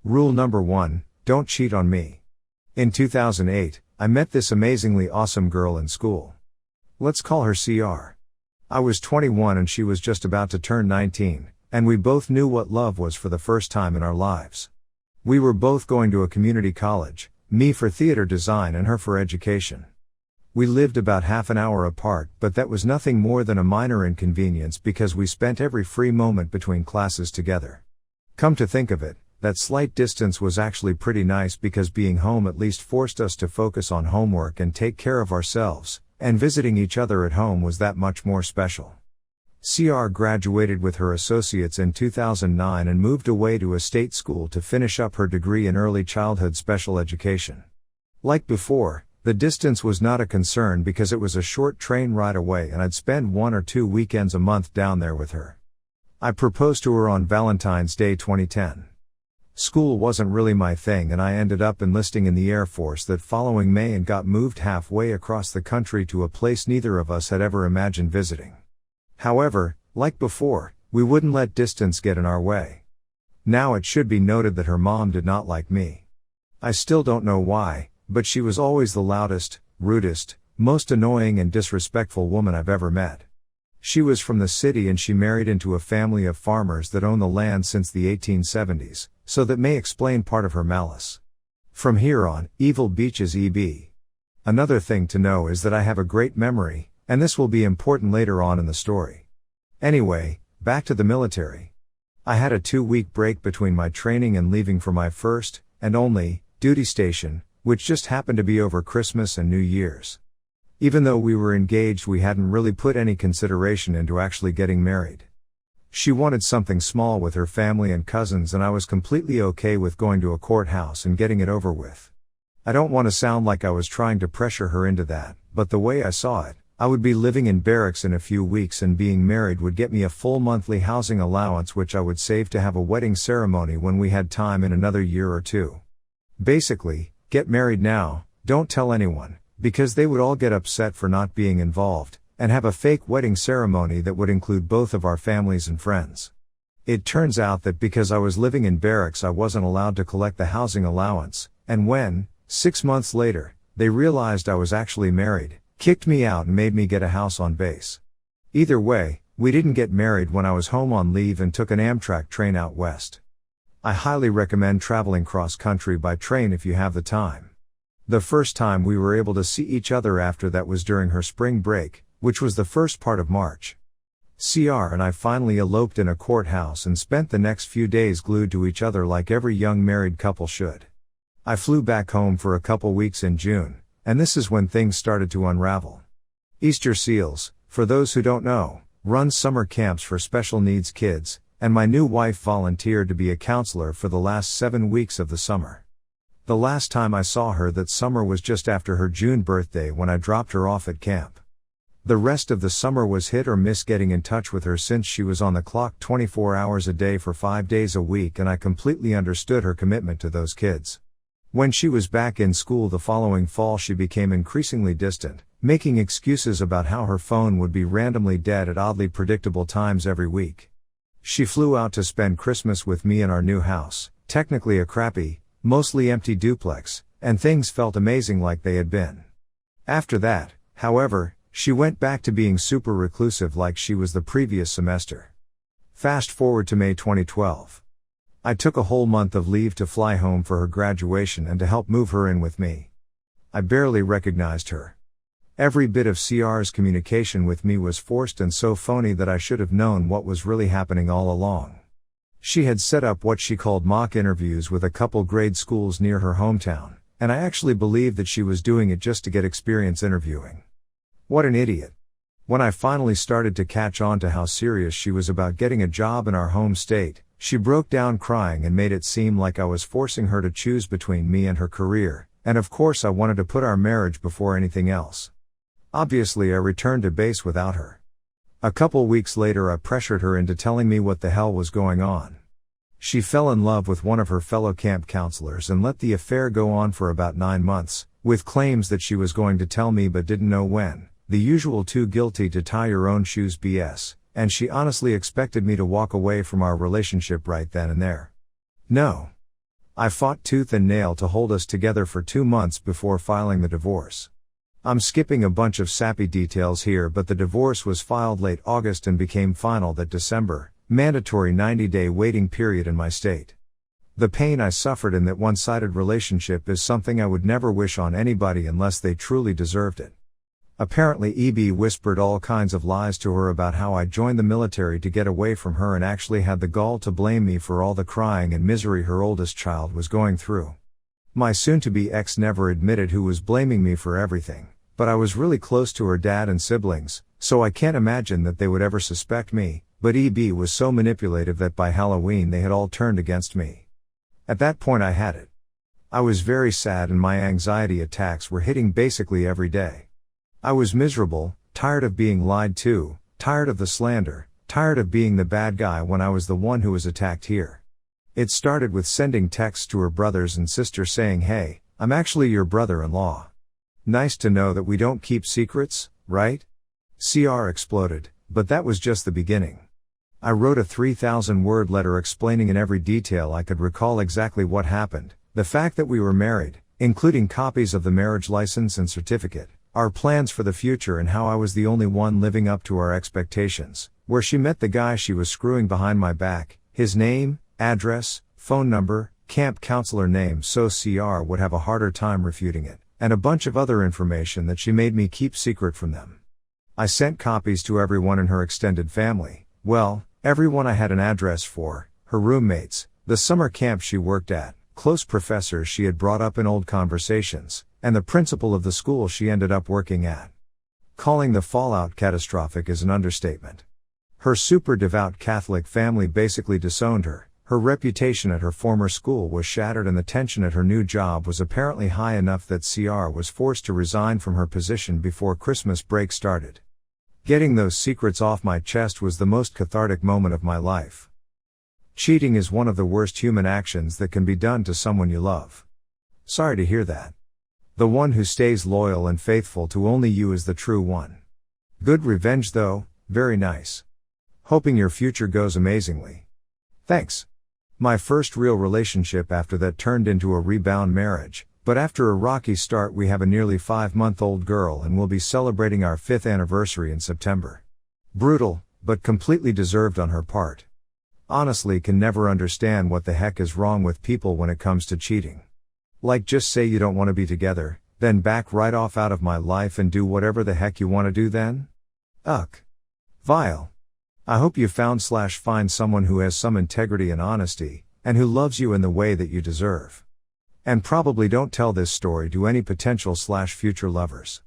Rule number 1, don't cheat on me. In 2008, I met this amazingly awesome girl in school. Let's call her CR. I was 21 and she was just about to turn 19, and we both knew what love was for the first time in our lives. We were both going to a community college, me for theater design and her for education. We lived about half an hour apart, but that was nothing more than a minor inconvenience because we spent every free moment between classes together. Come to think of it, that slight distance was actually pretty nice because being home at least forced us to focus on homework and take care of ourselves, and visiting each other at home was that much more special. CR graduated with her associates in 2009 and moved away to a state school to finish up her degree in early childhood special education. Like before, the distance was not a concern because it was a short train ride away and I'd spend 1 or 2 weekends a month down there with her. I proposed to her on Valentine's Day 2010. School wasn't really my thing and I ended up enlisting in the Air Force that following May and got moved halfway across the country to a place neither of us had ever imagined visiting. However, like before, we wouldn't let distance get in our way. Now it should be noted that her mom did not like me. I still don't know why, but she was always the loudest, rudest, most annoying and disrespectful woman I've ever met. She was from the city and she married into a family of farmers that own the land since the 1870s, so that may explain part of her malice. From here on, evil beaches EB. Another thing to know is that I have a great memory, and this will be important later on in the story. Anyway, back to the military. I had a 2-week break between my training and leaving for my first, and only, duty station, which just happened to be over Christmas and New Year's. Even though we were engaged, we hadn't really put any consideration into actually getting married. She wanted something small with her family and cousins and I was completely okay with going to a courthouse and getting it over with. I don't want to sound like I was trying to pressure her into that, but the way I saw it, I would be living in barracks in a few weeks and being married would get me a full monthly housing allowance which I would save to have a wedding ceremony when we had time in another year or 2. Basically, get married now, don't tell anyone, because they would all get upset for not being involved, and have a fake wedding ceremony that would include both of our families and friends. It turns out that because I was living in barracks I wasn't allowed to collect the housing allowance, and when, 6 months later, they realized I was actually married, kicked me out and made me get a house on base. Either way, we didn't get married when I was home on leave and took an Amtrak train out west. I highly recommend traveling cross-country by train if you have the time. The first time we were able to see each other after that was during her spring break, which was the first part of March. CR and I finally eloped in a courthouse and spent the next few days glued to each other like every young married couple should. I flew back home for a couple weeks in June, and this is when things started to unravel. Easter Seals, for those who don't know, runs summer camps for special needs kids, and my new wife volunteered to be a counselor for the last 7 weeks of the summer. The last time I saw her that summer was just after her June birthday when I dropped her off at camp. The rest of the summer was hit or miss getting in touch with her since she was on the clock 24 hours a day for 5 days a week and I completely understood her commitment to those kids. When she was back in school the following fall she became increasingly distant, making excuses about how her phone would be randomly dead at oddly predictable times every week. She flew out to spend Christmas with me in our new house, technically a crappy, mostly empty duplex, and things felt amazing like they had been. After that, however, she went back to being super reclusive like she was the previous semester. Fast forward to May 2012. I took a whole month of leave to fly home for her graduation and to help move her in with me. I barely recognized her. Every bit of CR's communication with me was forced and so phony that I should have known what was really happening all along. She had set up what she called mock interviews with a couple grade schools near her hometown, and I actually believed that she was doing it just to get experience interviewing. What an idiot. When I finally started to catch on to how serious she was about getting a job in our home state, she broke down crying and made it seem like I was forcing her to choose between me and her career, and of course I wanted to put our marriage before anything else. Obviously I returned to base without her. A couple weeks later I pressured her into telling me what the hell was going on. She fell in love with one of her fellow camp counselors and let the affair go on for about 9 months, with claims that she was going to tell me but didn't know when, the usual too guilty to tie your own shoes BS, and she honestly expected me to walk away from our relationship right then and there. No. I fought tooth and nail to hold us together for 2 months before filing the divorce. I'm skipping a bunch of sappy details here, but the divorce was filed late August and became final that December, mandatory 90-day waiting period in my state. The pain I suffered in that one-sided relationship is something I would never wish on anybody unless they truly deserved it. Apparently EB whispered all kinds of lies to her about how I joined the military to get away from her and actually had the gall to blame me for all the crying and misery her oldest child was going through. My soon-to-be ex never admitted who was blaming me for everything, but I was really close to her dad and siblings, so I can't imagine that they would ever suspect me, but EB was so manipulative that by Halloween they had all turned against me. At that point I had it. I was very sad and my anxiety attacks were hitting basically every day. I was miserable, tired of being lied to, tired of the slander, tired of being the bad guy when I was the one who was attacked here. It started with sending texts to her brothers and sister saying, "Hey, I'm actually your brother-in-law. Nice to know that we don't keep secrets, right?" CR exploded, but that was just the beginning. I wrote a 3,000-word letter explaining in every detail I could recall exactly what happened, the fact that we were married, including copies of the marriage license and certificate, our plans for the future and how I was the only one living up to our expectations, where she met the guy she was screwing behind my back, his name, address, phone number, camp counselor name so CR would have a harder time refuting it, and a bunch of other information that she made me keep secret from them. I sent copies to everyone in her extended family, well, everyone I had an address for, her roommates, the summer camp she worked at, close professors she had brought up in old conversations, and the principal of the school she ended up working at. Calling the fallout catastrophic is an understatement. Her super devout Catholic family basically disowned her, her reputation at her former school was shattered and the tension at her new job was apparently high enough that CR was forced to resign from her position before Christmas break started. Getting those secrets off my chest was the most cathartic moment of my life. Cheating is one of the worst human actions that can be done to someone you love. Sorry to hear that. The one who stays loyal and faithful to only you is the true one. Good revenge though, very nice. Hoping your future goes amazingly. Thanks. My first real relationship after that turned into a rebound marriage, but after a rocky start we have a nearly 5-month-old girl and will be celebrating our 5th anniversary in September. Brutal, but completely deserved on her part. Honestly can never understand what the heck is wrong with people when it comes to cheating. Like just say you don't want to be together, then back right off out of my life and do whatever the heck you want to do then? Ugh. Vile. I hope you found/find someone who has some integrity and honesty, and who loves you in the way that you deserve. And probably don't tell this story to any potential/future lovers.